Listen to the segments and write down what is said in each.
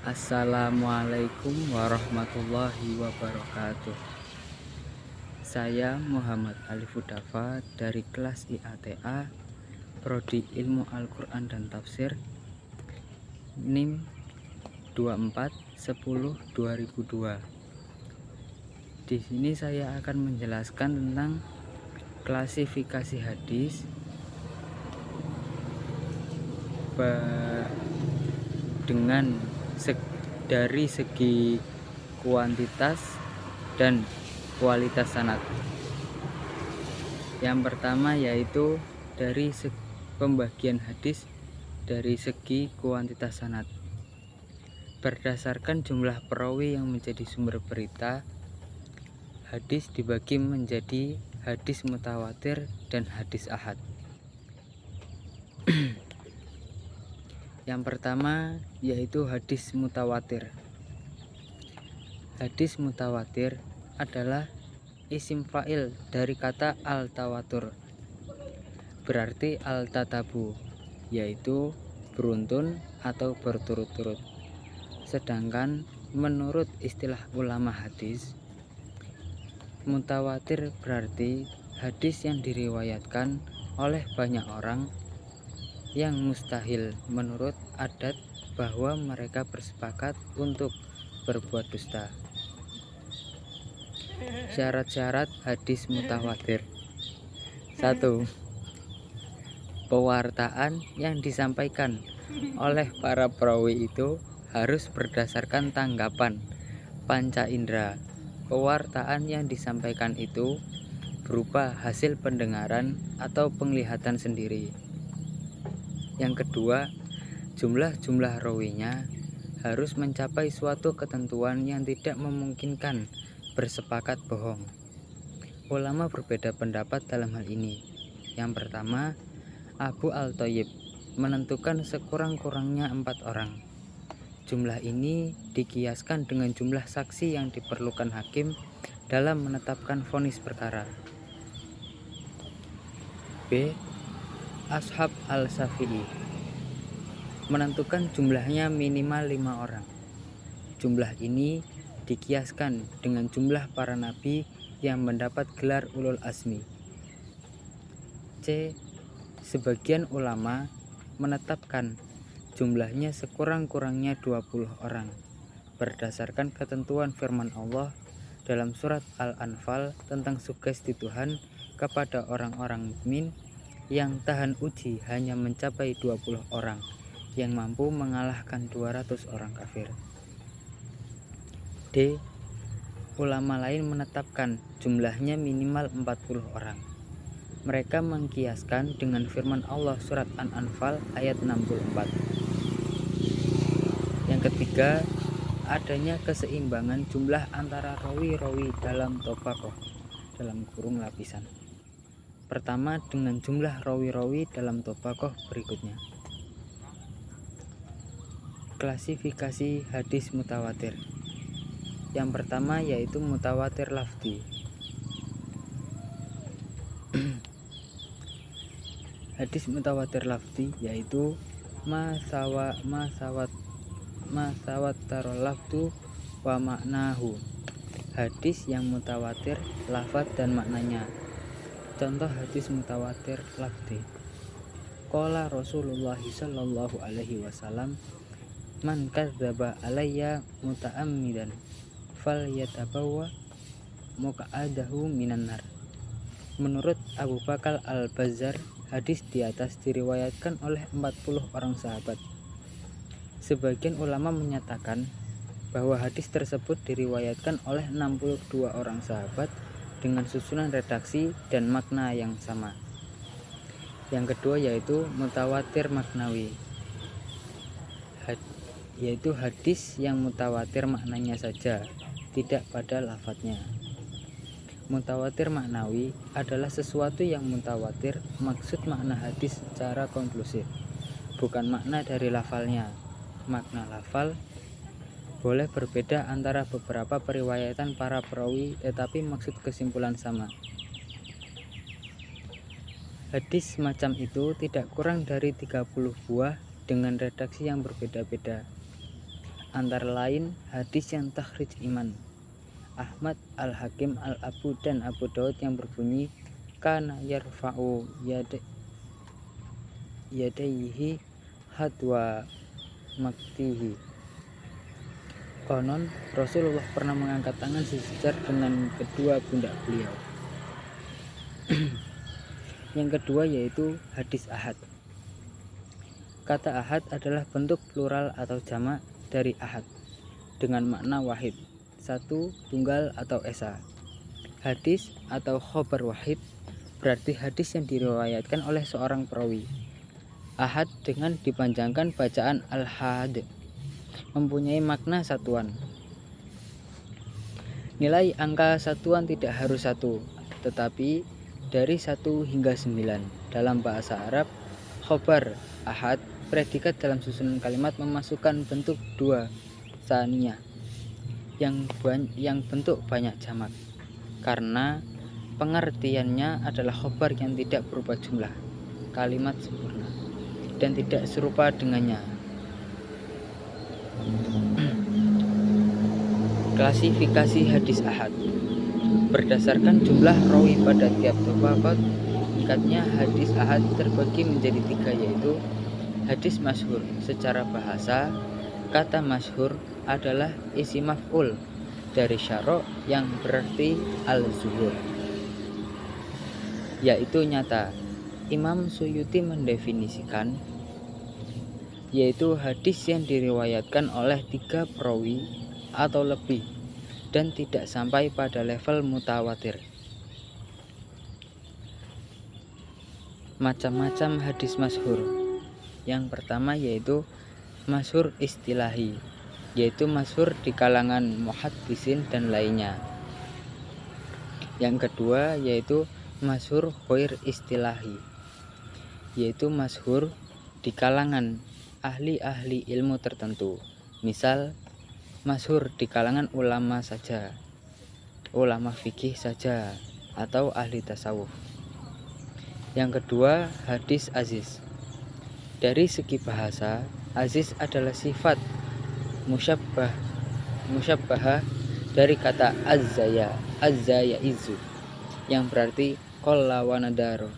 Assalamualaikum warahmatullahi wabarakatuh. Saya Muhammad Alif Hudafa dari kelas IATA, Prodi Ilmu Al-Quran dan Tafsir, NIM 2410-2002. Di sini saya akan menjelaskan tentang klasifikasi hadis dari segi kuantitas dan kualitas sanad. Yang pertama yaitu dari pembagian hadis dari segi kuantitas sanad. Berdasarkan jumlah perawi yang menjadi sumber berita, hadis dibagi menjadi hadis mutawatir dan hadis ahad. Yang pertama yaitu hadis mutawatir. Hadis mutawatir adalah isim fa'il dari kata al-tawatur, berarti al-tatabu, yaitu beruntun atau berturut-turut. Sedangkan menurut istilah ulama hadis, mutawatir berarti hadis yang diriwayatkan oleh banyak orang yang mustahil menurut adat bahwa mereka bersepakat untuk berbuat dusta. Syarat-syarat hadis mutawatir. 1. Pewartaan yang disampaikan oleh para perawi itu harus berdasarkan tanggapan panca indera. Pewartaan yang disampaikan itu berupa hasil pendengaran atau penglihatan sendiri. Yang kedua, jumlah rawinya harus mencapai suatu ketentuan yang tidak memungkinkan bersepakat bohong. Ulama berbeda pendapat dalam hal ini. Yang pertama, Abu Al-Thayyib menentukan sekurang-kurangnya 4 orang. Jumlah ini dikiaskan dengan jumlah saksi yang diperlukan hakim dalam menetapkan vonis perkara. B. Ashab Al-Syafi'i menentukan jumlahnya minimal 5 orang. Jumlah ini dikiaskan dengan jumlah para nabi yang mendapat gelar ulul azmi. C. Sebagian ulama menetapkan jumlahnya sekurang-kurangnya 20 orang berdasarkan ketentuan firman Allah dalam surat Al-Anfal tentang sugesti Tuhan kepada orang-orang mukmin yang tahan uji hanya mencapai 20 orang yang mampu mengalahkan 200 orang kafir. D. Ulama lain menetapkan jumlahnya minimal 40 orang. Mereka mengkiaskan dengan firman Allah surat An-Anfal ayat 64. Yang ketiga, adanya keseimbangan jumlah antara rawi-rawi dalam tobaqoh dalam kurung lapisan. Pertama, dengan jumlah rawi-rawi dalam tobaqoh berikutnya. Klasifikasi hadis mutawatir. Yang pertama yaitu mutawatir lafzi. Hadis mutawatir lafzi yaitu masawat tarol lafzu wa maknahu. Hadis yang mutawatir lafaz dan maknanya. Contoh hadis mutawatir lafzi. Qala Rasulullah sallallahu alaihi wasallam, man kadzdzaba alayya muta'ammidan falyatabawwa maq'adahu minan nar. Menurut Abu Bakar Al-Bazzar, hadis di atas diriwayatkan oleh 40 orang sahabat. Sebagian ulama menyatakan bahwa hadis tersebut diriwayatkan oleh 62 orang sahabat dengan susunan redaksi dan makna yang sama. Yang kedua yaitu mutawatir maknawi, yaitu hadis yang mutawatir maknanya saja, tidak pada lafadznya. Mutawatir maknawi adalah sesuatu yang mutawatir maksud makna hadis secara konklusif, bukan makna dari lafalnya. Makna lafal boleh berbeda antara beberapa periwayatan para perawi, tetapi maksud kesimpulan sama. Hadis semacam itu tidak kurang dari 30 buah dengan redaksi yang berbeda-beda. antara lain hadis yang takhrij iman Ahmad, Al-Hakim, Al-Abu, dan Abu Daud yang berbunyi kana yarfa'u yadaihi hadwa maktihi. Konon Rasulullah pernah mengangkat tangan sejajar dengan kedua pundak beliau. Yang kedua yaitu hadis ahad. Kata ahad adalah bentuk plural atau jamak dari ahad dengan makna wahid, satu, tunggal atau esa. Hadis atau khobar wahid berarti hadis yang diriwayatkan oleh seorang perawi. Ahad dengan dipanjangkan bacaan al-had mempunyai makna satuan. Nilai angka satuan tidak harus 1, tetapi dari 1 hingga 9. Dalam bahasa Arab, khobar ahad predikat dalam susunan kalimat memasukkan bentuk 2 tsaniyah yang bentuk banyak jamak, karena pengertiannya adalah khobar yang tidak berupa jumlah kalimat sempurna dan tidak serupa dengannya. Klasifikasi hadis ahad berdasarkan jumlah rawi pada tiap tabaqat. Tingkatnya hadis ahad terbagi menjadi 3, yaitu hadis masyhur. Secara bahasa, kata masyhur adalah isi maf'ul dari syara' yang berarti al-zuhur, yaitu nyata. Imam Suyuti mendefinisikan yaitu hadis yang diriwayatkan oleh 3 perawi atau lebih dan tidak sampai pada level mutawatir. Macam-macam hadis masyhur. Yang pertama yaitu masyhur istilahi, yaitu masyhur di kalangan muhaddisin dan lainnya. Yang kedua yaitu masyhur ghair istilahi, yaitu masyhur di kalangan ahli-ahli ilmu tertentu. Misal, masyhur di kalangan ulama saja, ulama fikih saja, atau ahli tasawuf. Yang kedua, hadis aziz. Dari segi bahasa, aziz adalah sifat musyabbah dari kata azzaya izu, yang berarti qalla wa nadaro,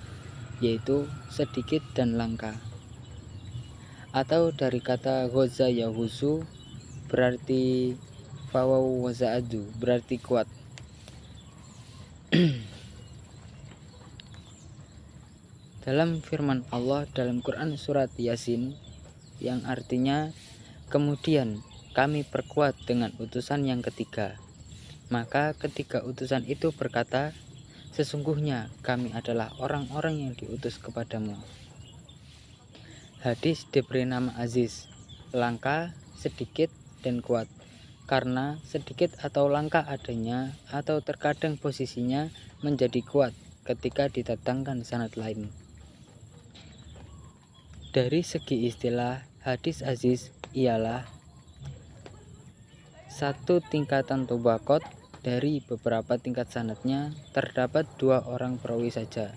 yaitu sedikit dan langka. Atau dari kata ghaza yahuzu, berarti fawaw wazaadu, berarti kuat. Dalam firman Allah dalam Quran surat Yasin yang artinya kemudian kami perkuat dengan utusan yang ketiga, maka ketiga utusan itu berkata, sesungguhnya kami adalah orang-orang yang diutus kepadamu. Hadis diberi nama aziz, langka, sedikit, dan kuat, karena sedikit atau langka adanya atau terkadang posisinya menjadi kuat ketika didatangkan sanad lain. Dari segi istilah, hadis aziz ialah satu tingkatan tabaqat dari beberapa tingkat sanadnya terdapat 2 orang perawi saja.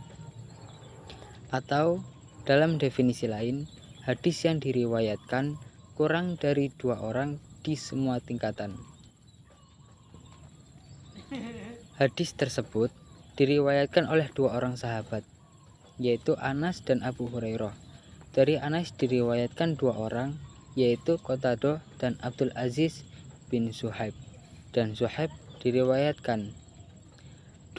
Atau dalam definisi lain, hadis yang diriwayatkan kurang dari 2 orang di semua tingkatan. Hadis tersebut diriwayatkan oleh 2 orang sahabat, yaitu Anas dan Abu Hurairah. Dari Anas diriwayatkan 2 orang, yaitu Qatadah dan Abdul Aziz bin Suhaib. Dan Suhaib diriwayatkan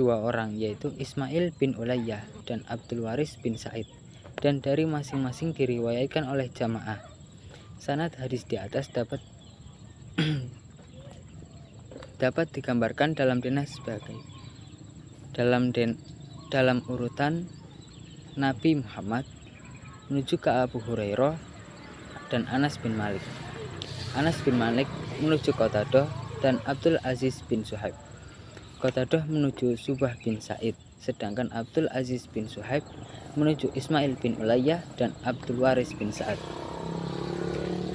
2 orang, yaitu Ismail bin Ulayyah dan Abdul Waris bin Sa'id. Dan dari masing-masing diriwayatkan oleh jamaah. Sanad hadis di atas dapat digambarkan dalam dinas sebagai dalam urutan Nabi Muhammad menuju ke Abu Hurairah dan Anas bin Malik. Anas bin Malik menuju Qatadah dan Abdul Aziz bin Suhaib. Qatadah menuju Subah bin Sa'id, sedangkan Abdul Aziz bin Suhaib menuju Ismail bin Ulayyah dan Abdul Waris bin Sa'ad.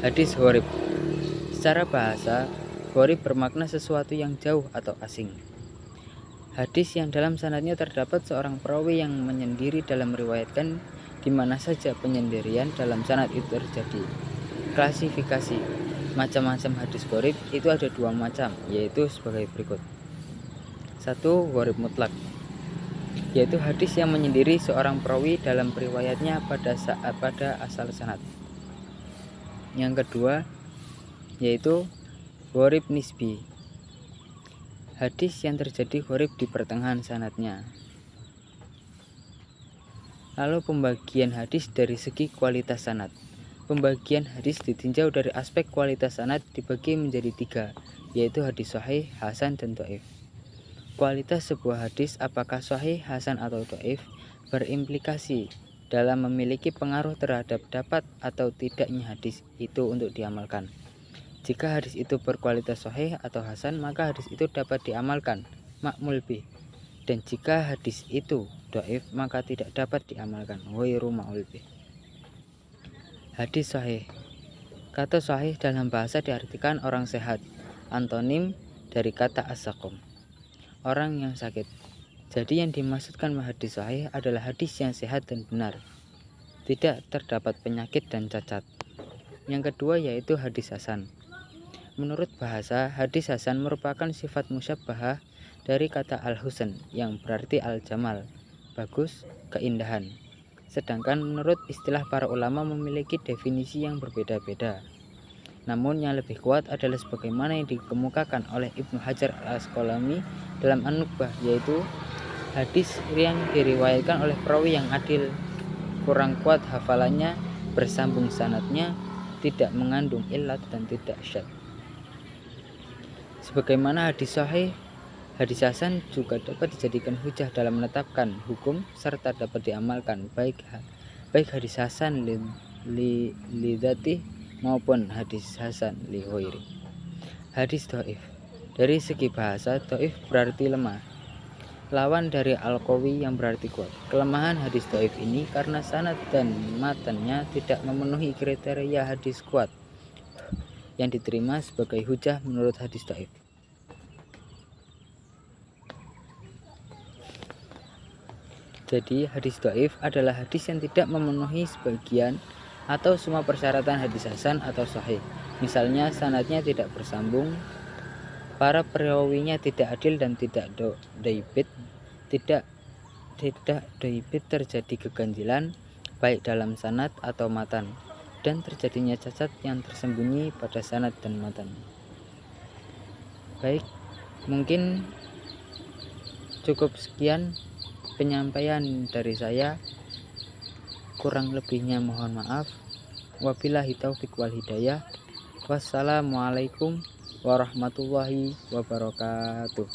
Hadis gharib. Secara bahasa, gharib bermakna sesuatu yang jauh atau asing. Hadis yang dalam sanadnya terdapat seorang perawi yang menyendiri dalam meriwayatkan di mana saja penyendirian dalam sanad itu terjadi. Klasifikasi. Macam-macam hadis gharib itu ada dua macam, yaitu sebagai berikut. 1. Gharib mutlak, yaitu hadis yang menyendiri seorang perawi dalam periwayatnya pada asal sanad. Yang kedua yaitu gharib nisbi, hadis yang terjadi gharib di pertengahan sanadnya. Lalu pembagian hadis dari segi kualitas sanad. Pembagian hadis ditinjau dari aspek kualitas sanad dibagi menjadi 3, yaitu hadis sahih, hasan, dan dhaif. Kualitas sebuah hadis, apakah sahih, hasan, atau dhaif, berimplikasi dalam memiliki pengaruh terhadap dapat atau tidaknya hadis itu untuk diamalkan. Jika hadis itu berkualitas sahih atau hasan, maka hadis itu dapat diamalkan, makmul bih. Dan jika hadis itu dhaif, maka tidak dapat diamalkan, ghairu ma'mul bih. Hadis sahih. Kata sahih dalam bahasa diartikan orang sehat, antonim dari kata as-saqam, orang yang sakit. Jadi yang dimaksudkan hadis sahih adalah hadis yang sehat dan benar, tidak terdapat penyakit dan cacat. Yang kedua yaitu hadis hasan. Menurut bahasa, hadis hasan merupakan sifat musyabbahah dari kata al-husn yang berarti al-jamal, bagus, keindahan. Sedangkan menurut istilah para ulama memiliki definisi yang berbeda-beda. Namun yang lebih kuat adalah sebagaimana yang dikemukakan oleh Ibnu Hajar al-Asqalani dalam An-Nukhbah, yaitu hadis yang diriwayatkan oleh perawi yang adil, kurang kuat hafalannya, bersambung sanadnya, tidak mengandung illat dan tidak syadz. Sebagaimana hadis sahih, hadis hasan juga dapat dijadikan hujah dalam menetapkan hukum serta dapat diamalkan baik hadis hasan li dzati maupun hadis hasan li ghairi. Hadis dhaif. Dari segi bahasa, dhaif berarti lemah. Lawan dari al-qawi yang berarti kuat. Kelemahan hadis dhaif ini karena sanad dan matannya tidak memenuhi kriteria hadis kuat yang diterima sebagai hujah menurut hadis dhaif. Jadi hadis dhaif adalah hadis yang tidak memenuhi sebagian atau semua persyaratan hadis hasan atau sahih. Misalnya sanadnya tidak bersambung, para perawinya tidak adil dan tidak dhaibit, tidak dhaibit terjadi keganjilan baik dalam sanad atau matan, dan terjadinya cacat yang tersembunyi pada sanad dan matan. Baik, mungkin cukup sekian penyampaian dari saya, kurang lebihnya mohon maaf. Wabillahi taufik wal hidayah. Wassalamualaikum warahmatullahi wabarakatuh.